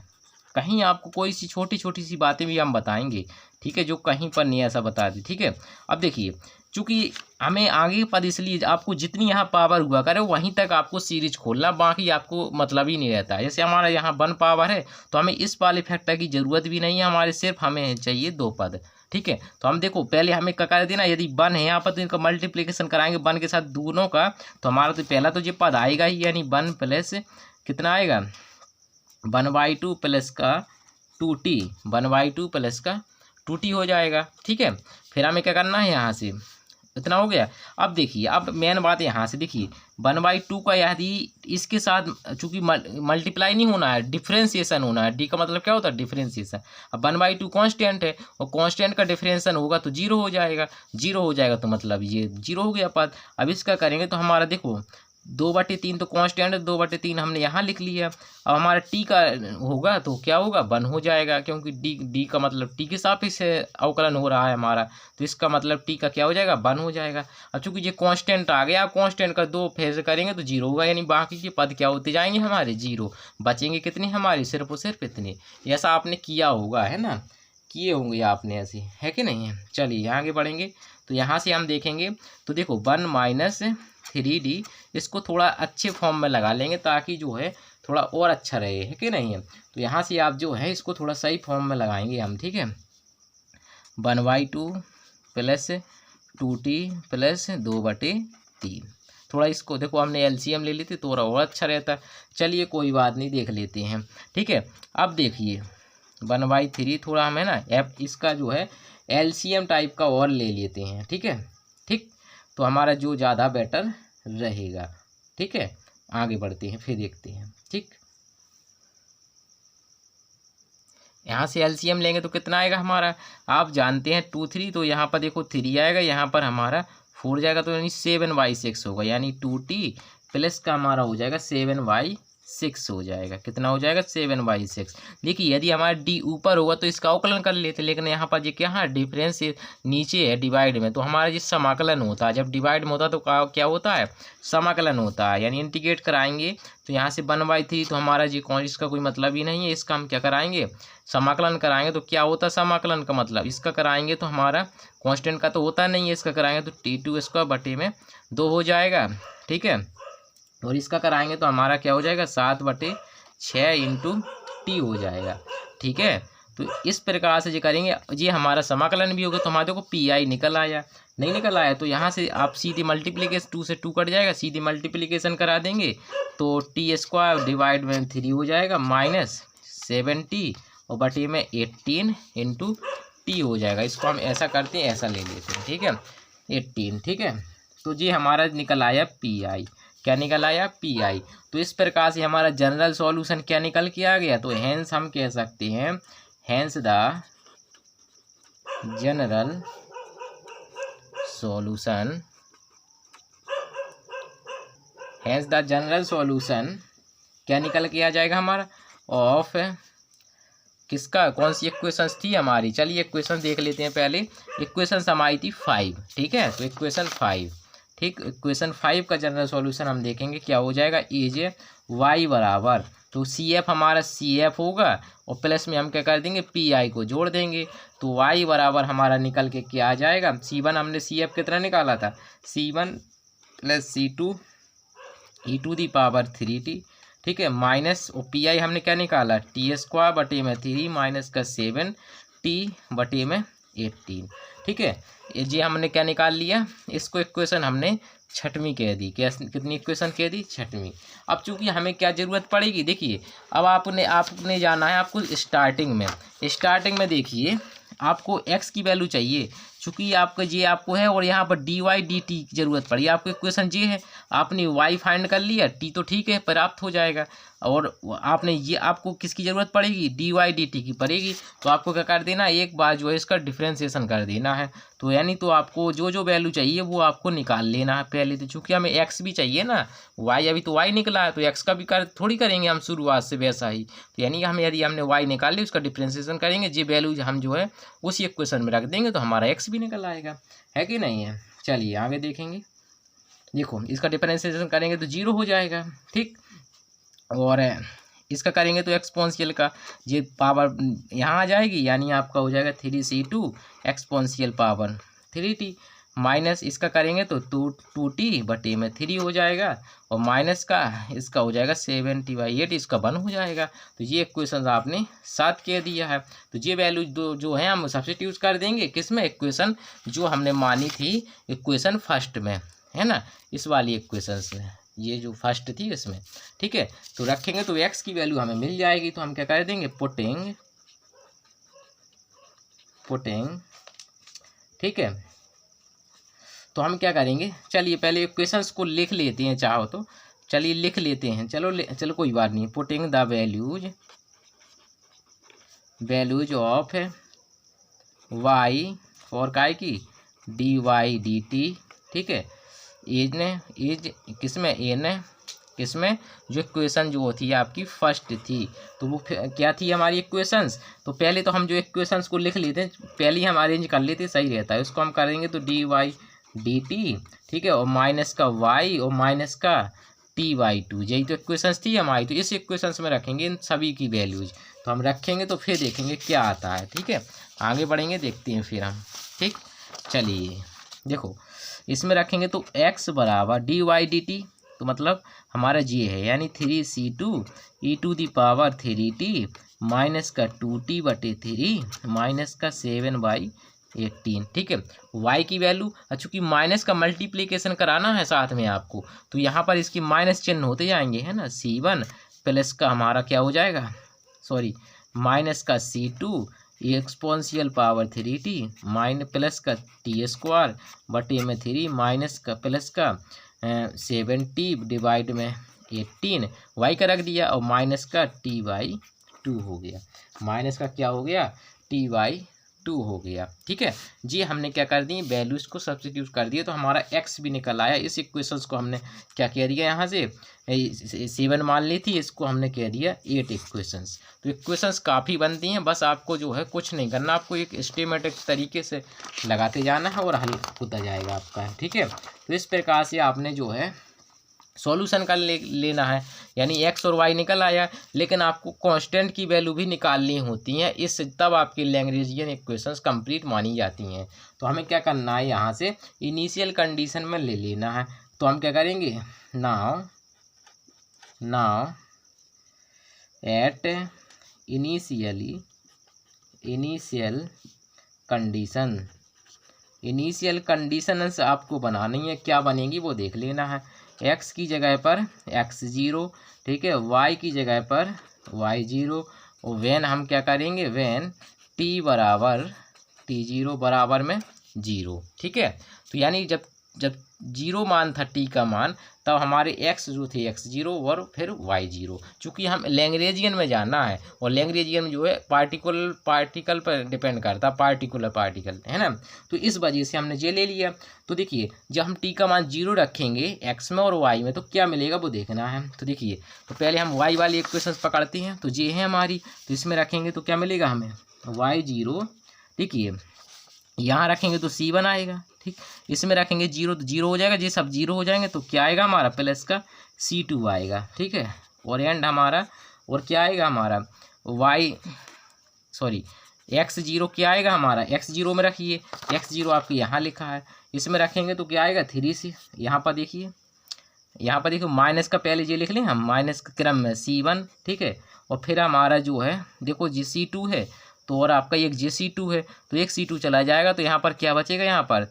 कहीं आपको कोई सी छोटी छोटी सी बातें भी हम बताएंगे, ठीक है, जो कहीं पर नहीं ऐसा बता दी, ठीक है। अब देखिए चूँकि हमें आगे पद, इसलिए आपको जितनी यहाँ पावर हुआ करे वहीं तक आपको सीरीज खोलना, बाकी आपको मतलब ही नहीं रहता है। जैसे हमारा यहाँ 1 पावर है तो हमें इस वाले फैक्टर की ज़रूरत भी नहीं है, हमारे सिर्फ हमें चाहिए 2 पद, ठीक है। तो हम देखो पहले हमें क्या कर देना, यदि 1 है यहाँ पर तो इनका मल्टीप्लिकेशन कराएंगे 1 के साथ दोनों का, तो हमारा तो पहला तो ये पद आएगा ही, यानी 1 प्लस कितना आएगा 1/2 प्लस का 2t, 1/2 प्लस का 2t हो जाएगा। ठीक है, फिर हमें क्या करना है यहाँ से, इतना हो गया। अब देखिए, अब मेन बात यहाँ से देखिए 1/2 का यदि इसके साथ चूंकि मल्टीप्लाई नहीं होना है, डिफ्रेंसिएशन होना है। डी का मतलब क्या होता है, डिफ्रेंसिएशन। अब 1/2 कांस्टेंट है और कांस्टेंट का डिफ्रेंसिएशन होगा तो 0 हो जाएगा, 0 हो जाएगा तो मतलब ये 0 हो गया पद। अब इसका करेंगे तो हमारा देखो 2/3 तो कांस्टेंट है, 2/3 हमने यहाँ लिख लिया। अब हमारा टी का होगा तो क्या होगा 1 हो जाएगा, क्योंकि डी का मतलब टी के सापेक्ष अवकलन हो रहा है हमारा, तो इसका मतलब टी का क्या हो जाएगा 1 हो जाएगा। अब चूंकि ये कांस्टेंट आ गया, कांस्टेंट का 2 फेज करेंगे तो 0 होगा, यानी बाकी के पद क्या होते जाएंगे हमारे 0, बचेंगे कितने हमारे सिर्फ और सिर्फ इतने। ऐसा आपने किया होगा, है ना, किए होंगे आपने ऐसे, है कि नहीं है। चलिए आगे बढ़ेंगे, तो यहाँ से हम देखेंगे तो देखो 1 - 3d, इसको थोड़ा अच्छे फॉर्म में लगा लेंगे ताकि जो है थोड़ा और अच्छा रहे, है कि नहीं है। तो यहाँ से आप जो है इसको थोड़ा सही फॉर्म में लगाएंगे हम, ठीक है। 1/2 प्लस 2t प्लस 2/3, थोड़ा इसको देखो हमने एलसीएम ले ली थी तो और अच्छा रहता। चलिए कोई बात नहीं, देख लेते हैं, ठीक है। अब देखिए 1/3 थोड़ा हम है ना एफ इसका जो है एलसीएम टाइप का और ले लेते हैं, ठीक है। ठीक, तो हमारा जो ज़्यादा बेटर रहेगा, ठीक है। आगे बढ़ते हैं फिर देखते हैं, ठीक। यहाँ से एलसीएम लेंगे तो कितना आएगा हमारा, आप जानते हैं 2 3, तो यहाँ पर देखो 3 आएगा, यहाँ पर हमारा 4 जाएगा, तो यानी 7/6 होगा, यानी 2t प्लस का हमारा हो जाएगा 7/6 हो जाएगा। कितना हो जाएगा 7/6। देखिए यदि हमारा डी ऊपर होगा तो इसका अवकलन कर लेते, लेकिन यहाँ पर ये क्या है डिफरेंस नीचे है डिवाइड में, तो हमारा ये समाकलन होता है। जब डिवाइड में होता है तो क्या होता है समाकलन होता है, यानी इंटीग्रेट कराएंगे तो यहाँ से 1/3 तो हमारा जी कौन, इसका कोई मतलब ही नहीं है, इसका हम क्या कराएंगे समाकलन कराएंगे। तो क्या होता है समाकलन का मतलब, इसका कराएंगे तो हमारा कांस्टेंट का तो होता नहीं है, इसका कराएंगे तो t² हो जाएगा, ठीक है। और इसका कराएंगे तो हमारा क्या हो जाएगा 7/6 इंटू टी हो जाएगा, ठीक है। तो इस प्रकार से जो करेंगे ये हमारा समाकलन भी होगा, तो हमारे को पी निकल आया। नहीं निकल आया तो यहाँ से आप सीधी मल्टीप्लिकेशन 2 से 2 कट जाएगा, सीधी मल्टीप्लिकेशन करा देंगे तो t² डिवाइड में 3 हो जाएगा -7t और बटे में 18 इंटू टी हो जाएगा। इसको हम ऐसा करते हैं, ऐसा ले लेते हैं, ठीक है 18, ठीक है। तो ये हमारा निकल आया पी, क्या निकल आया पी। तो इस प्रकार से हमारा जनरल सॉल्यूशन क्या निकल के आ गया, तो हेंस हम कह सकते हैं hence the general solution, hence the general solution क्या निकल के आ जाएगा हमारा ऑफ किसका, कौन सी इक्वेशंस थी हमारी। चलिए इक्वेशन देख लेते हैं पहले। इक्वेशंस हमारी थी 5, ठीक है। तो इक्वेशन 5, ठीक, इक्वेशन 5 का जनरल सॉल्यूशन हम देखेंगे क्या हो जाएगा, एज y बराबर, तो सी एफ हमारा सी एफ होगा और प्लस में हम क्या कर देंगे पी आई को जोड़ देंगे, तो y बराबर हमारा निकल के क्या आ जाएगा, C1 हमने सी एफ कितना निकाला था C1 + C2 e⁻3t, ठीक है, माइनस और पी आई हमने क्या निकाला t² बटे में 3 माइनस का 7t बटे में 18, ठीक है। ये हमने क्या निकाल लिया, इसको इक्वेशन हमने छठवीं कह दी। कितनी इक्वेशन कह दी, छठवीं। अब चूंकि हमें क्या ज़रूरत पड़ेगी, देखिए अब आपने जाना है आपको स्टार्टिंग में देखिए आपको x की वैल्यू चाहिए, चूँकि आपका ये आपको है और यहाँ पर dy dt की ज़रूरत पड़ी। आपको इक्वेशन ये है, आपने y फाइंड कर लिया, t तो ठीक है प्राप्त हो जाएगा, और आपने ये आपको किसकी ज़रूरत पड़ेगी dy dt की पड़ेगी, तो आपको क्या कर देना एक बार जो है इसका डिफ्रेंसिएशन कर देना है। तो यानी तो आपको जो वैल्यू चाहिए वो आपको निकाल लेना है पहले, तो चूँकि हमें x भी चाहिए ना, y अभी तो y निकला है तो x का भी थोड़ी करेंगे हम शुरुआत से वैसा ही। तो यानी कि यदि हमने y निकाल ली उसका डिफ्रेंसिएशन करेंगे, ये वैल्यू हम जो है उसी इक्वेशन में रख देंगे तो हमारा x भी निकल आएगा, है कि नहीं है। चलिए आगे देखेंगे, देखो इसका डिफरेंशिएशन करेंगे तो 0 हो जाएगा, ठीक। और इसका करेंगे तो एक्सपोनेंशियल का ये पावर यहाँ आ जाएगी, यानी आपका हो जाएगा 3c2 exponential power 3t minus इसका करेंगे तो 2t/3 हो जाएगा, और माइनस का इसका हो जाएगा 70/8, इसका 1 हो जाएगा। तो ये इक्वेशन आपने 7 कह दिया है। तो ये वैल्यू जो है हम सब्स्टिट्यूट कर देंगे किसमें, इक्वेशन जो हमने मानी थी इक्वेशन फर्स्ट में, है ना, इस वाली इक्वेशन से, ये जो फर्स्ट थी इसमें, ठीक है। तो रखेंगे तो x की वैल्यू हमें मिल जाएगी। तो हम क्या कर देंगे, पुटिंग, ठीक है। तो हम क्या करेंगे, चलिए पहले इक्वेशंस को लिख लेते हैं, चाहो तो चलिए लिख लेते हैं, चलो कोई बात नहीं। Putting the values of y और काय की dy/dt, ठीक है। इज किसमें जो इक्वेशन जो थी आपकी फर्स्ट थी, तो वो क्या थी हमारी इक्वेशंस। तो पहले तो हम जो इक्वेशंस को लिख लेते हैं, पहले ही हम अरेंज कर लेते, सही रहता है। उसको हम करेंगे तो dy/dt, ठीक है, और माइनस का y और माइनस का t/2, यही तो इक्वेशंस थी हमारी। तो इस इक्वेशंस में रखेंगे इन सभी की वैल्यूज। तो हम रखेंगे तो फिर देखेंगे क्या आता है, ठीक है। आगे बढ़ेंगे, देखते हैं फिर हम, ठीक। चलिए देखो, इसमें रखेंगे तो x बराबर dy/dt, तो मतलब हमारा ये है, यानी 3c2e⁻³ माइनस का 2t/3 माइनस का 7/18, ठीक है। y की वैल्यू, चूँकि माइनस का मल्टीप्लिकेशन कराना है साथ में आपको, तो यहाँ पर इसकी माइनस चिन्ह होते जाएंगे, है ना। c1 प्लस का हमारा क्या हो जाएगा, माइनस का c2 e⁻³ माइनस प्लस का t² माइनस का प्लस का 70/18 y का रख दिया, और माइनस का t/2 हो गया, माइनस का क्या हो गया, t/2 हो गया, ठीक है जी। हमने क्या कर दी, वैल्यूज को सब्स्टिट्यूट कर दिया, तो हमारा x भी निकल आया। इस इक्वेशंस को हमने क्या कह दिया, यहाँ से 7 मान ली थी, इसको हमने कह दिया 8 इक्वेशंस। तो इक्वेशंस काफ़ी बनती हैं, बस आपको जो है कुछ नहीं करना, आपको एक सिस्टेमेटिक तरीके से लगाते जाना है और हल होता जाएगा आपका, ठीक है। तो इस प्रकार से आपने जो है सॉल्यूशन का लेना है, यानी x और y निकल आया, लेकिन आपको कांस्टेंट की वैल्यू भी निकालनी होती हैं, इस तब आपकी लैग्रेंजियन इक्वेशंस कंप्लीट मानी जाती हैं। तो हमें क्या करना है, यहाँ से इनिशियल कंडीशन में ले लेना है। तो हम क्या करेंगे, नाउ एट इनिशियल कंडीशंस आपको बनानी है, क्या बनेगी वो देख लेना है। x की जगह पर x0, ठीक है, y की जगह पर y0, और वैन हम क्या करेंगे, वैन t0 बराबर में 0, ठीक है। तो यानी जब 0 मान था t का मान, तब हमारे x जो थे x0 और फिर y0। चूँकि हम लैग्रेंजियन में जाना है, और लैग्रेंजियन में जो है पार्टिकल पर डिपेंड करता है, पार्टिकल, है ना। तो इस वजह से हमने ये ले लिया। तो देखिए, जब हम t का मान 0 रखेंगे x में और y में, तो क्या मिलेगा वो देखना है। तो देखिए, तो पहले हम y वाली इक्वेशन पकड़ते हैं, तो ये है हमारी। तो इसमें रखेंगे तो क्या मिलेगा हमें, y0, देखिए यहाँ रखेंगे तो c1 आएगा, ठीक। इसमें रखेंगे 0 तो 0 हो जाएगा, ये सब 0 हो जाएंगे, तो क्या आएगा हमारा, प्लस का c2 आएगा, ठीक है। और एंड हमारा, और क्या आएगा हमारा x0 क्या आएगा हमारा, x0 में रखिए, x0 आपके यहाँ लिखा है, इसमें रखेंगे तो क्या आएगा 3c। यहाँ पर देखिए माइनस का पहले ये लिख लें हम, माइनस के क्रम में c1, ठीक है। और फिर हमारा जो है देखो जी c2 है, तो और आपका एक c2 है, तो एक c2 चला जाएगा, तो यहाँ पर क्या बचेगा, यहाँ पर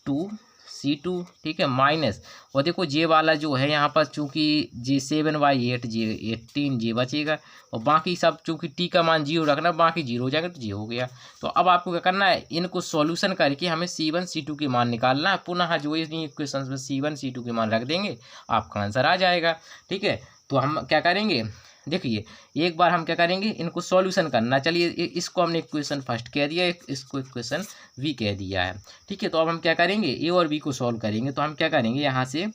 2c2, ठीक है, माइनस, और देखो जे वाला जो है यहाँ पर चूँकि j7/8 j18 जे बचेगा, और बाकी सब चूँकि t का मान 0 रखना, बाकी 0 हो जाएगा, तो 0 हो गया। तो अब आपको क्या करना है, इनको सॉल्यूशन करके हमें c1 c2 के मान निकालना है। पुनः जो इस इक्वेशन में c1 c2 के मान रख देंगे, आपका आंसर आ जाएगा, ठीक है। तो हम क्या करेंगे, देखिए एक बार हम क्या करेंगे, इनको सॉल्यूशन करना। चलिए इसको हमने इक्वेशन फर्स्ट कह दिया, इसको इक्वेशन वी कह दिया है, ठीक है। तो अब हम क्या करेंगे, ए और बी को सॉल्व करेंगे। तो हम क्या करेंगे, यहाँ से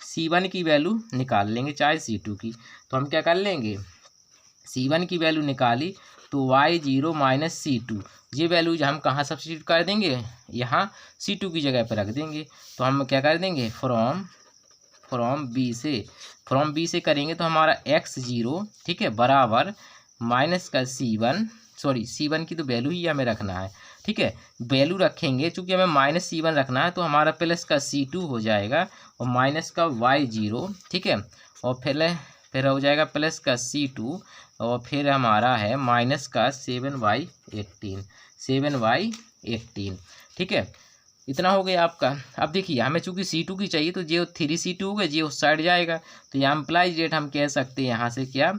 c1 की वैल्यू निकाल लेंगे, चाहे c2 की। तो हम क्या कर लेंगे, c1 की वैल्यू निकाली, तो y0 माइनस c2, ये वैल्यूज हम कहाँ सब्स्टिट्यूट कर देंगे, यहाँ c2 की जगह पर रख देंगे। तो हम क्या कर देंगे, फ्रॉम बी से करेंगे, तो हमारा x0, ठीक है, बराबर माइनस का c1 की तो वैल्यू ही हमें रखना है, ठीक है, वैल्यू रखेंगे, चूँकि हमें माइनस C1 रखना है तो हमारा प्लस का C2 हो जाएगा और माइनस का Y0, ठीक है, और फिर हो जाएगा प्लस का C2 और फिर हमारा है माइनस का 7y18, ठीक है, इतना हो गया आपका। अब देखिए हमें चूंकि C2 की चाहिए तो जो 3C2 हो गया ये उस साइड जाएगा, तो यहाँ एम्प्लाइज रेट हम कह सकते हैं यहाँ से क्या,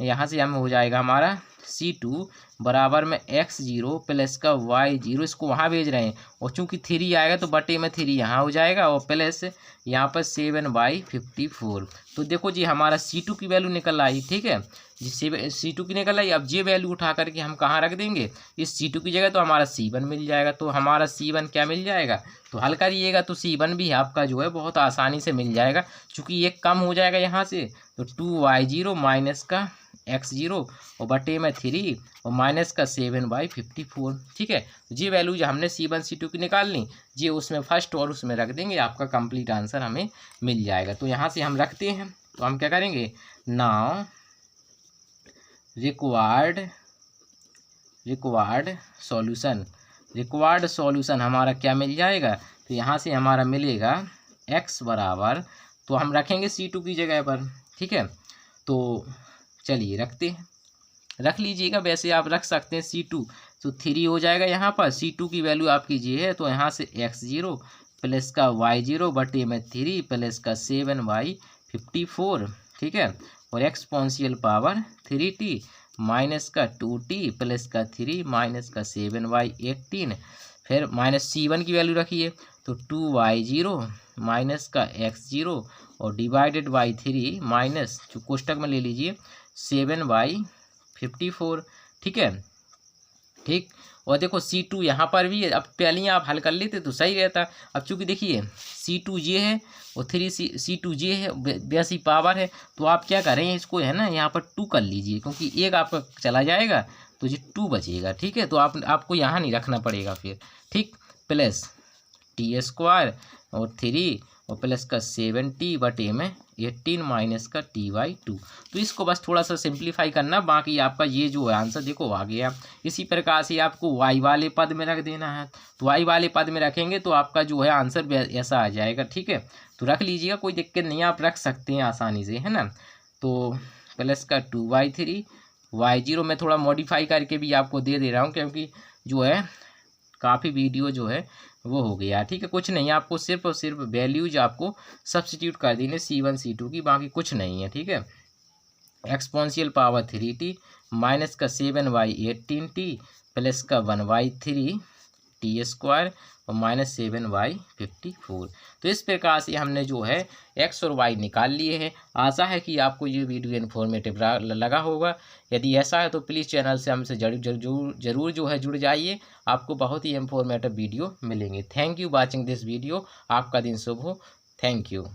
यहाँ से हमें हो जाएगा हमारा C2 बराबर में x0 प्लस का y0, इसको वहाँ भेज रहे हैं और चूंकि 3 आएगा तो बटे में 3 यहाँ हो जाएगा और प्लस यहाँ पर 7/54। तो देखो जी हमारा C2 की वैल्यू निकल आई, ठीक है जी, C2 की निकल आई। अब ये वैल्यू उठा करके हम कहाँ रख देंगे, इस C2 की जगह तो हमारा C1 मिल जाएगा। तो हमारा C1 क्या मिल जाएगा, तो हल करिएगा तो C1 भी आपका जो है बहुत आसानी से मिल जाएगा, चूँकि ये कम हो जाएगा यहाँ से, तो 2y0 माइनस का x0 और बटे में 3 और माइनस का 7/54, ठीक है। ये वैल्यू जो हमने C1 C2 की निकाल ली, ये उसमें फर्स्ट और उसमें रख देंगे, आपका कंप्लीट आंसर हमें मिल जाएगा। तो यहाँ से हम रखते हैं, तो हम क्या करेंगे, नाउ रिक्वायर्ड सॉल्यूशन हमारा क्या मिल जाएगा, तो यहाँ से हमारा मिलेगा x बराबर, तो हम रखेंगे C2 की जगह पर, ठीक है। तो चलिए रखते हैं, रख लीजिएगा, वैसे आप रख सकते हैं C2, तो 3 हो जाएगा यहाँ पर, C2 की वैल्यू आपकी ये है, तो यहाँ से x0 प्लस का y0 बटे में 3 प्लस का 7/54, ठीक है, और एक्सपोनेंशियल पावर 3t माइनस का 2t प्लस का 3 माइनस का 7/18, फिर माइनस C1 की वैल्यू रखिए, तो 2y0 माइनस का x0 और डिवाइडेड बाई 3 माइनस, जो कोष्टक में ले लीजिए 7/54, ठीक है, ठीक। और देखो C2 यहाँ पर भी है, अब पहले ही आप हल कर लेते तो सही रहता। अब चूँकि देखिए C2 ये है और 3C2 ये है, वैसी पावर है, तो आप क्या करें, इसको है ना यहाँ पर 2 कर लीजिए, क्योंकि एक आपका चला जाएगा तो ये 2 बचेगा, ठीक है। तो आपको यहाँ नहीं रखना पड़ेगा फिर, ठीक, प्लस t² और 3 और प्लस का 7t बटे में 18 माइनस का t/2। तो इसको बस थोड़ा सा सिंप्लीफाई करना, बाकी आपका ये जो है आंसर देखो आ गया। इसी प्रकार से आपको y वाले पद में रख देना है, तो y वाले पद में रखेंगे तो आपका जो है आंसर ऐसा आ जाएगा, ठीक है। तो रख लीजिएगा, कोई दिक्कत नहीं, आप रख सकते हैं आसानी से, है ना। तो प्लस का 2/3 y0 में थोड़ा मॉडिफाई करके भी आपको दे रहा हूँ, क्योंकि जो है काफ़ी वीडियो जो है वो हो गया, ठीक है। कुछ नहीं, आपको सिर्फ और सिर्फ वैल्यूज आपको सब्स्टिट्यूट कर देने C1 C2 की, बाकी कुछ नहीं है, ठीक है। एक्सपोनेंशियल पावर 3t माइनस का 7/18t प्लस का 1/3 t² और माइनस 7/54। तो इस प्रकार से हमने जो है x और y निकाल लिए हैं। आशा है कि आपको ये वीडियो इन्फॉर्मेटिव लगा होगा। यदि ऐसा है तो प्लीज़ चैनल से हमसे जरूर जो है जुड़ जाइए, आपको बहुत ही इन्फॉर्मेटिव वीडियो मिलेंगे। Thank you watching this video. आपका दिन शुभ हो। Thank you.